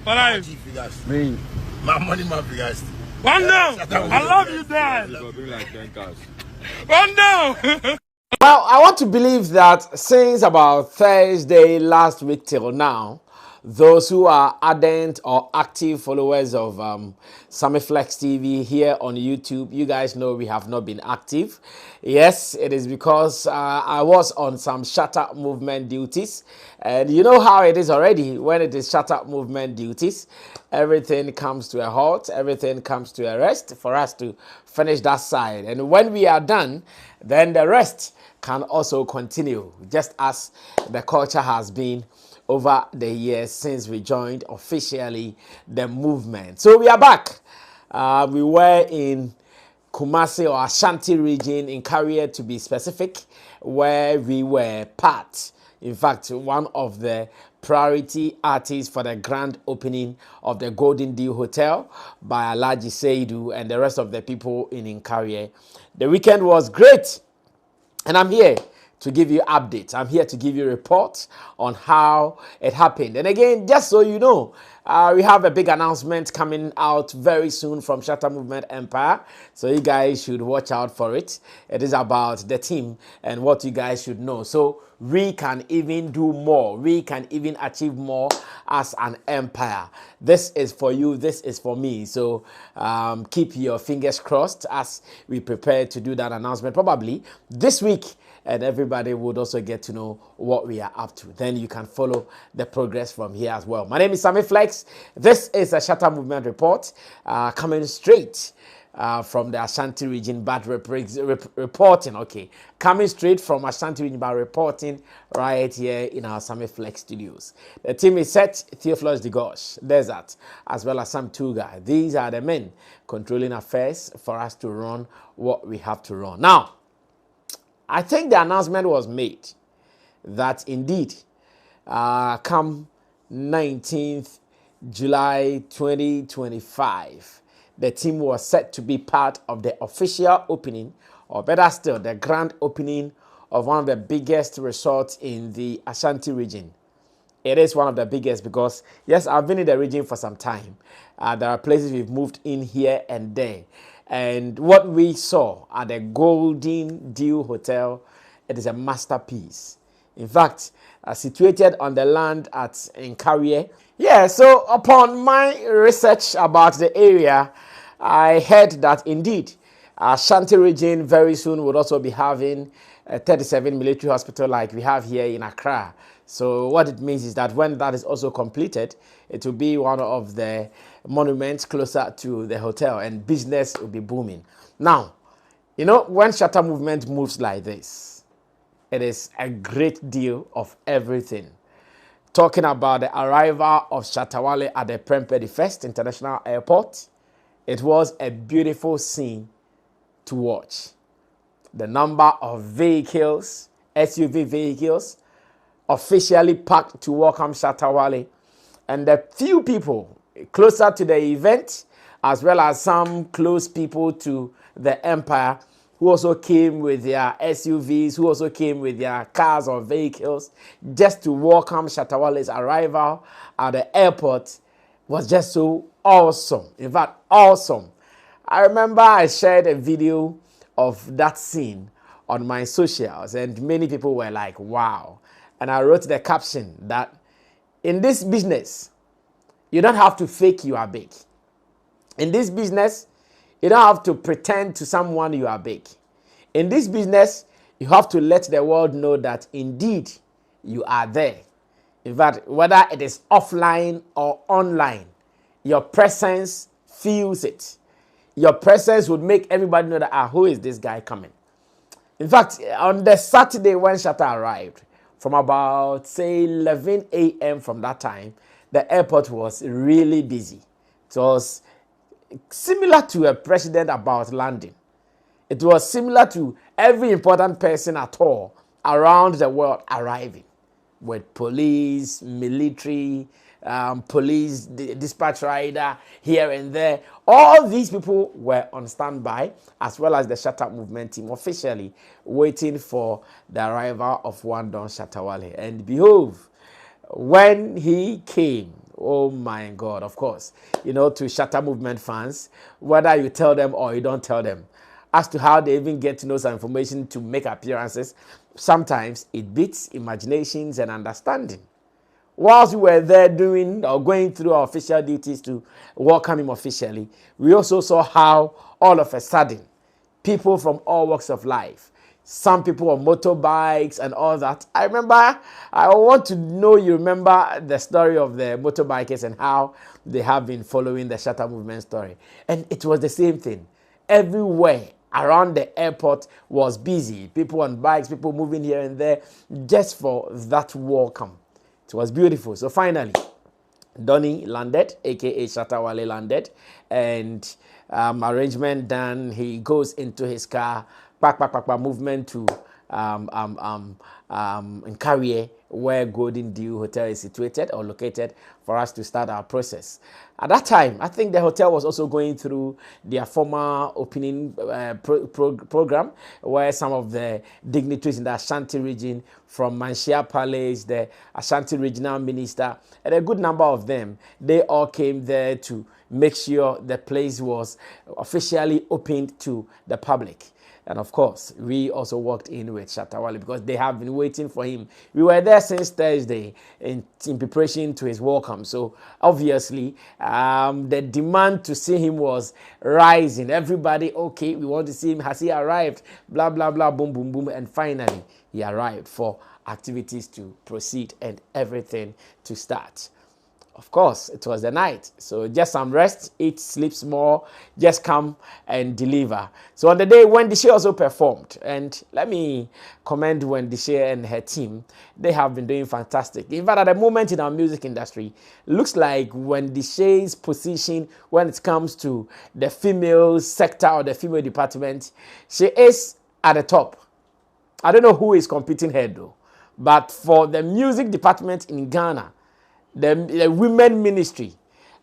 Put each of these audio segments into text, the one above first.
What are you? Me. My money, my figures. One down. I love you, Dad. One down. Well, I want to believe that since about Thursday last week till now, those who are ardent or active followers of Sammyflex TV here on YouTube, you guys know we have not been active. Yes, it is because I was on some Shatta movement duties. And you know how it is already when it is Shatta movement duties. Everything comes to a halt, everything comes to a rest for us to finish that side. And when we are done, then the rest can also continue, just as the culture has been over the years since we joined officially the movement. So we are back. We were in Kumasi or Ashanti region, in Carrier to be specific, where we were part. In fact, one of the priority artists for the grand opening of the Golden Deal Hotel by Alaji Seidu and the rest of the people in Inkarie. The weekend was great, and I'm here to give you updates. I'm here to give you reports on how it happened. And again, just so you know, we have a big announcement coming out very soon from Shatta Movement Empire. So you guys should watch out for it. It is about the team and what you guys should know. So we can even do more. We can even achieve more as an empire. This is for you. This is for me. So keep your fingers crossed as we prepare to do that announcement probably this week. And everybody would also get to know what we are up to. Then you can follow the progress from here as well. My name is Sammyflex. This is a Shatta Movement report coming straight from the Ashanti region, but reporting, okay, coming straight from Ashanti region, but reporting right here in our Sammyflex studios. The team is set: Theophilus Digosh, Desert, as well as Sam Tuga. These are the men controlling affairs for us to run what we have to run. Now, I think the announcement was made that indeed, come 19th July 2025, the team was set to be part of the official opening, or better still, the grand opening of one of the biggest resorts in the Ashanti region. It is one of the biggest because, yes, I've been in the region for some time. There are places we've moved in here and there. And what we saw at the Golden Deal Hotel, it is a masterpiece. In fact, situated on the land at Nkawie. Yeah, so upon my research about the area, I heard that indeed, Ashanti region very soon would also be having a 37 military hospital like we have here in Accra. So what it means is that when that is also completed, it will be one of the monuments closer to the hotel and business will be booming. Now, you know, when Shatta Movement moves like this, it is a great deal of everything. Talking about the arrival of Shatta Wale at the Prempeh First International Airport, it was a beautiful scene to watch. The number of vehicles, SUV vehicles, officially packed to welcome Shatta Wale, and the few people closer to the event, as well as some close people to the empire, who also came with their SUVs, who also came with their cars or vehicles, just to welcome Shatta Wale's arrival at the airport, was just so awesome. In fact, awesome. I remember I shared a video of that scene on my socials, and many people were like, wow. And I wrote the caption that in this business, you don't have to fake you are big. In this business, you don't have to pretend to someone you are big. In this business, you have to let the world know that indeed you are there. In fact, whether it is offline or online, your presence feels it. Your presence would make everybody know that, who is this guy coming? In fact, on the Saturday when Shatta arrived, from about, say, 11 a.m. from that time, the airport was really busy. It was similar to a president about landing. It was similar to every important person at all around the world arriving, with police, military, police, dispatch rider here and there. All these people were on standby, as well as the Shatta Movement team officially waiting for the arrival of one Don Shatta Wale. And behold, when he came, Oh my God, of course. You know, to Shatta movement fans, whether you tell them or you don't tell them, as to how they even get to know some information to make appearances, sometimes it beats imaginations and understanding. Whilst we were there doing or going through our official duties to welcome him officially, we also saw how all of a sudden people from all walks of life, some people on motorbikes and all that. I remember, I want to know you remember the story of the motorbikers and how they have been following the Shatta movement story. And it was the same thing. Everywhere around the airport was busy. People on bikes, people moving here and there just for that welcome. It was beautiful. So finally, Donny landed, aka Shatta Wale landed, and arrangement done. He goes into his car, movement to in Carrier, where Golden Dew Hotel is situated or located, for us to start our process. At that time, I think the hotel was also going through their former opening program, where some of the dignitaries in the Ashanti region, from Manshia Palace, the Ashanti regional minister, and a good number of them, they all came there to make sure the place was officially opened to the public. And of course, we also walked in with Shatta Wale because they have been waiting for him. We were there since Thursday in preparation to his welcome. So obviously, the demand to see him was rising. Everybody, okay, we want to see him. Has he arrived? Blah, blah, blah, boom, boom, boom. And finally, he arrived for activities to proceed and everything to start. Of course, it was the night. So just some rest, eat, sleep more, just come and deliver. So on the day, Wendy Shay also performed. And let me commend Wendy Shay and her team. They have been doing fantastic. In fact, at the moment in our music industry, looks like Wendy Shay's position when it comes to the female sector or the female department, she is at the top. I don't know who is competing her though. But for the music department in Ghana, the women ministry,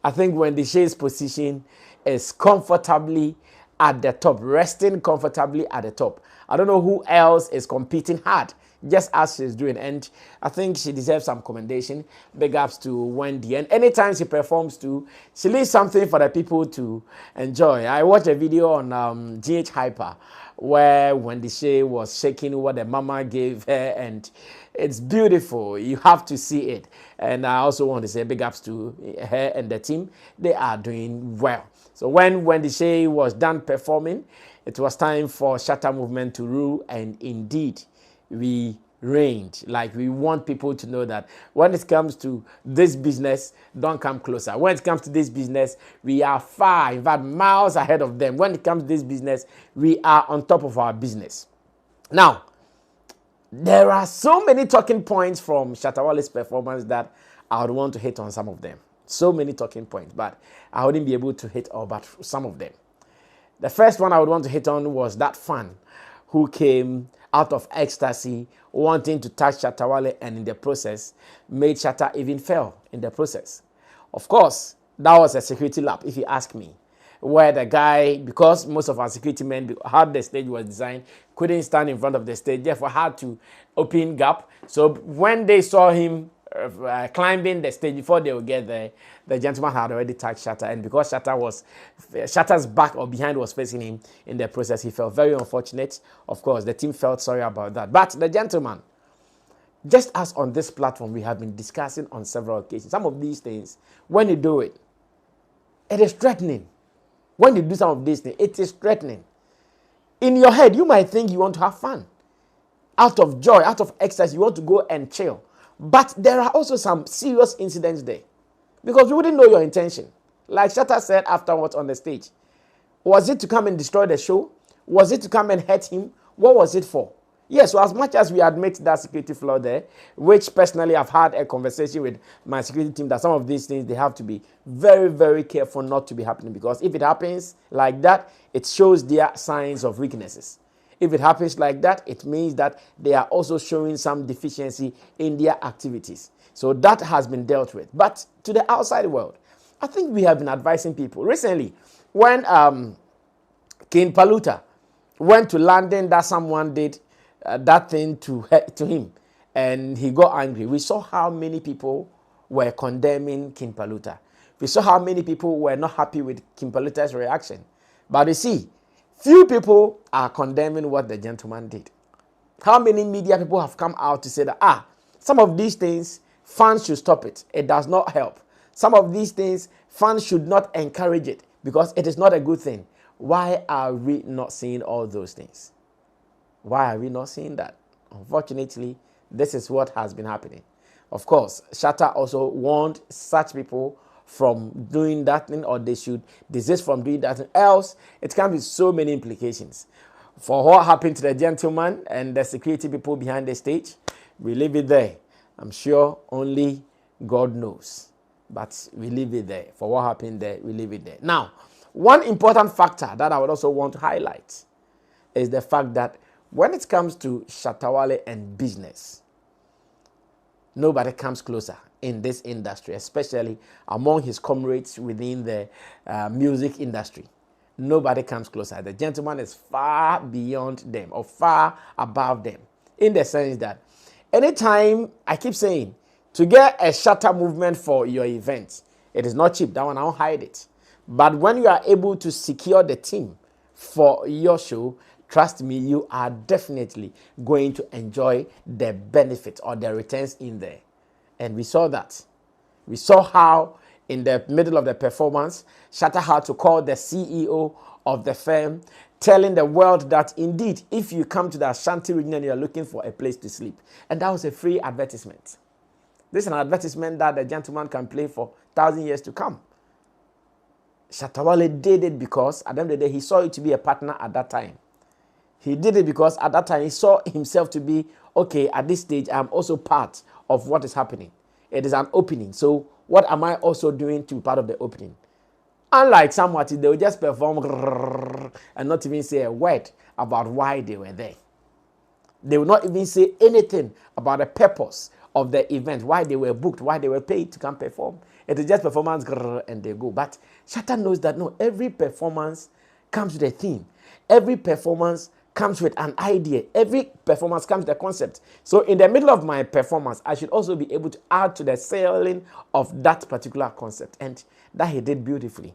I think Wendy Shay's position is comfortably at the top, resting comfortably at the top. I don't know who else is competing hard, just as she's doing. And I think she deserves some commendation. Big ups to Wendy. And anytime she performs too, she leaves something for the people to enjoy. I watched a video on GH Hyper where Wendy Shay was shaking what the mama gave her, and it's beautiful. You have to see it. And I also want to say big ups to her and the team. They are doing well. So when Wendy Shay was done performing, it was time for Shatta movement to rule, and indeed we reigned. Like, we want people to know that when it comes to this business, don't come closer. When it comes to this business, we are far, in fact, miles ahead of them. When it comes to this business, we are on top of our business. Now, there are so many talking points from Shatta Wale's performance that I would want to hit on some of them. So many talking points, but I wouldn't be able to hit all but some of them. The first one I would want to hit on was that fan who came out of ecstasy, wanting to touch Shatta Wale, and in the process, made Shatta even fail in the process. Of course, that was a security lap, if you ask me, where the guy, because most of our security men, how the stage was designed, couldn't stand in front of the stage, therefore had to open gap. So when they saw him climbing the stage, before they would get there, the gentleman had already touched Shatta, and because Shatta's back or behind was facing him in the process, he felt very unfortunate. Of course, the team felt sorry about that. But the gentleman, just as on this platform, we have been discussing on several occasions, some of these things, when you do it, it is threatening. When you do some of these things, it is threatening. In your head, you might think you want to have fun. Out of joy, out of ecstasy, you want to go and chill. But there are also some serious incidents there. Because we wouldn't know your intention. Like Shatta said afterwards on the stage. Was it to come and destroy the show? Was it to come and hurt him? What was it for? Yes, so as much as we admit that security flaw there, which personally I've had a conversation with my security team that some of these things, they have to be very, very careful not to be happening. Because if it happens like that, it shows their signs of weaknesses. If it happens like that, it means that they are also showing some deficiency in their activities. So that has been dealt with. But to the outside world, I think we have been advising people. Recently, when King Paluta went to London, that someone did that thing to him, and he got angry. We saw how many people were condemning King Paluta. We saw how many people were not happy with King Paluta's reaction. But you see, few people are condemning what the gentleman did. How many media people have come out to say that, some of these things, fans should stop it. It does not help. Some of these things, fans should not encourage it because it is not a good thing. Why are we not seeing all those things? Why are we not seeing that? Unfortunately, this is what has been happening. Of course, Shatta also warned such people from doing that thing, or they should desist from doing that thing. Else, it can be so many implications. For what happened to the gentleman and the security people behind the stage, we leave it there. I'm sure only God knows. But we leave it there. For what happened there, we leave it there. Now, one important factor that I would also want to highlight is the fact that when it comes to Shatta Wale and business, nobody comes closer in this industry, especially among his comrades within the music industry. Nobody comes closer. The gentleman is far beyond them or far above them, in the sense that anytime, I keep saying, to get a Shatta movement for your event, it is not cheap. That one, I won't hide it. But when you are able to secure the team for your show, trust me, you are definitely going to enjoy the benefits or the returns in there. And we saw that. We saw how in the middle of the performance, Shatta had to call the CEO of the firm, telling the world that indeed, if you come to the Ashanti region and you're looking for a place to sleep. And that was a free advertisement. This is an advertisement that the gentleman can play for 1,000 years to come. Shatta Wale did it because at the end of the day, he saw it to be a partner at that time. He did it because at that time, he saw himself to be, okay, at this stage, I'm also part of what is happening. It is an opening. So what am I also doing to be part of the opening? Unlike some artists, they will just perform and not even say a word about why they were there. They will not even say anything about the purpose of the event, why they were booked, why they were paid to come perform. It is just performance and they go. But Shatta knows that no, every performance comes with a theme. Every performance comes with an idea. Every performance comes with a concept. So in the middle of my performance, I should also be able to add to the selling of that particular concept. And that he did beautifully.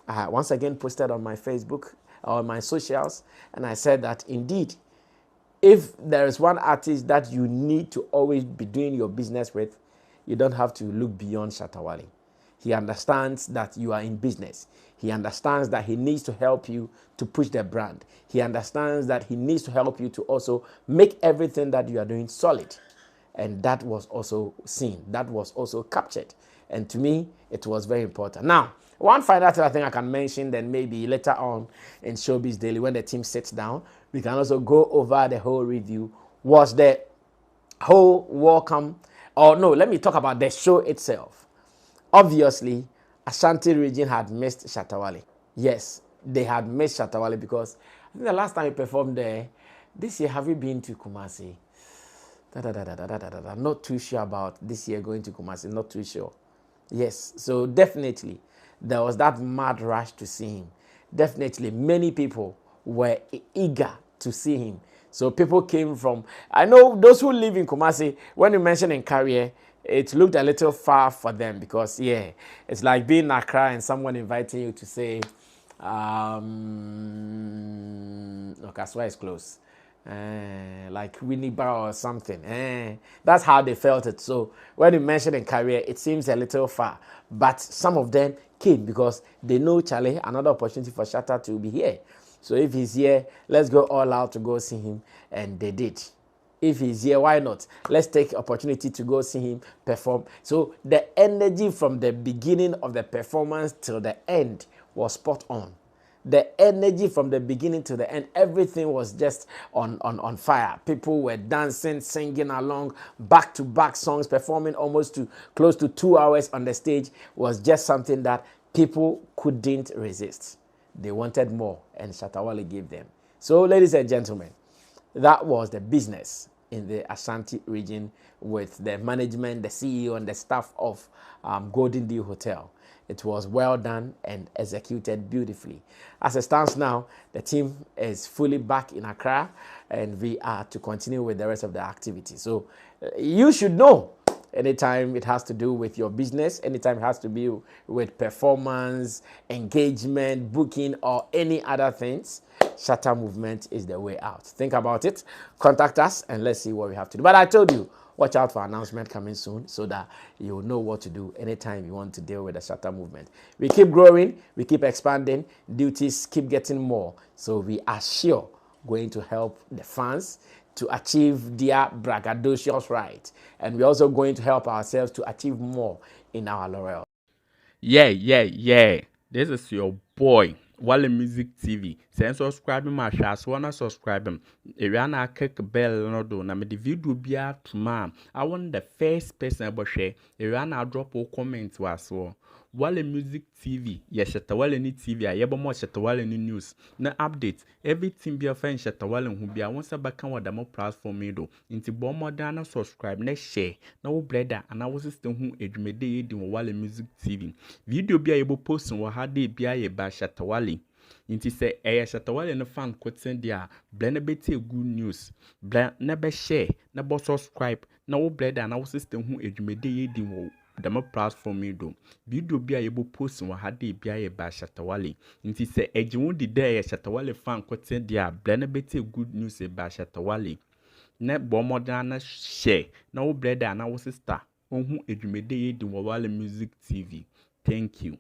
I once again posted on my Facebook, or my socials, and I said that indeed, if there is one artist that you need to always be doing your business with, you don't have to look beyond Shatta Wale. He understands that you are in business. He understands that he needs to help you to push the brand. He understands that he needs to help you to also make everything that you are doing solid. And that was also seen. That was also captured. And to me, it was very important. Now, one final thing I think I can mention, then maybe later on in Showbiz Daily, when the team sits down, we can also go over the whole review, was the whole welcome, or no, let me talk about the show itself. Obviously, Ashanti region had missed Shatta Wale. Yes, they had missed Shatta Wale because I think the last time he performed there, this year, have you been to Kumasi? Not too sure about this year going to Kumasi, not too sure. Yes, so definitely there was that mad rush to see him. Definitely many people were eager to see him. So people came from, I know those who live in Kumasi, when you mention in Carrier, it looked a little far for them because, yeah, it's like being in Accra and someone inviting you to say, Kaswa is close. Like Winneba or something. That's how they felt it. So when you mention in Carrier, it seems a little far. But some of them came because they know Charlie, another opportunity for Shatta to be here. So if he's here, let's go all out to go see him. And they did. If he's here, why not? Let's take opportunity to go see him perform. So the energy from the beginning of the performance till the end was spot on. The energy from the beginning to the end, everything was just on fire. People were dancing, singing along, back-to-back songs, performing almost to close to 2 hours on the stage was just something that people couldn't resist. They wanted more, and Shatta Wale gave them. So, ladies and gentlemen, that was the business in the Ashanti region with the management, the CEO, and the staff of Golden Deal Hotel. It was well done and executed beautifully. As it stands now, the team is fully back in Accra, and we are to continue with the rest of the activity. So you should know anytime it has to do with your business, anytime it has to be with performance, engagement, booking, or any other things, Shatta Movement is the way out. Think about it, contact us, and let's see what we have to do. But I told you, watch out for announcement coming soon so that you'll know what to do anytime you want to deal with the Shatta Movement. We keep growing, we keep expanding, duties keep getting more. So we are sure going to help the fans to achieve their braggadocious right. And we're also going to help ourselves to achieve more in our laurel. Yeah. This is your boy, Wale Music TV. Send subscribe my shots, wanna subscribe him. If you wanna click bell no do, na me the video be out tomorrow. I want the first person about share. If you wanna drop a comment was Wale Music TV, yes, Shatta Wale ni TV, I ever more Shatta Wale ni news. Na update, everything be a friend Shatta Wale who be a once a back on the more platform me do. Into bomb more than subscribe, next share. No brother, and I was still who edumede in Wale Music TV. Video be able post and what they be a ba Shatta Wale. Inti say Shatta Wale no fan quoting there, blend bete good news. Blend never share, never subscribe. No brother, and I was still who edumede in the more platform me do. Video be able post and what they be a ba Shatta Wale. Inti say won't the day Shatta Wale fan quoting there, blend bete good news ba Shatta Wale. Ne bomodana share na wo brother na wo sister ohun edwumede di Wale Music TV. Thank you.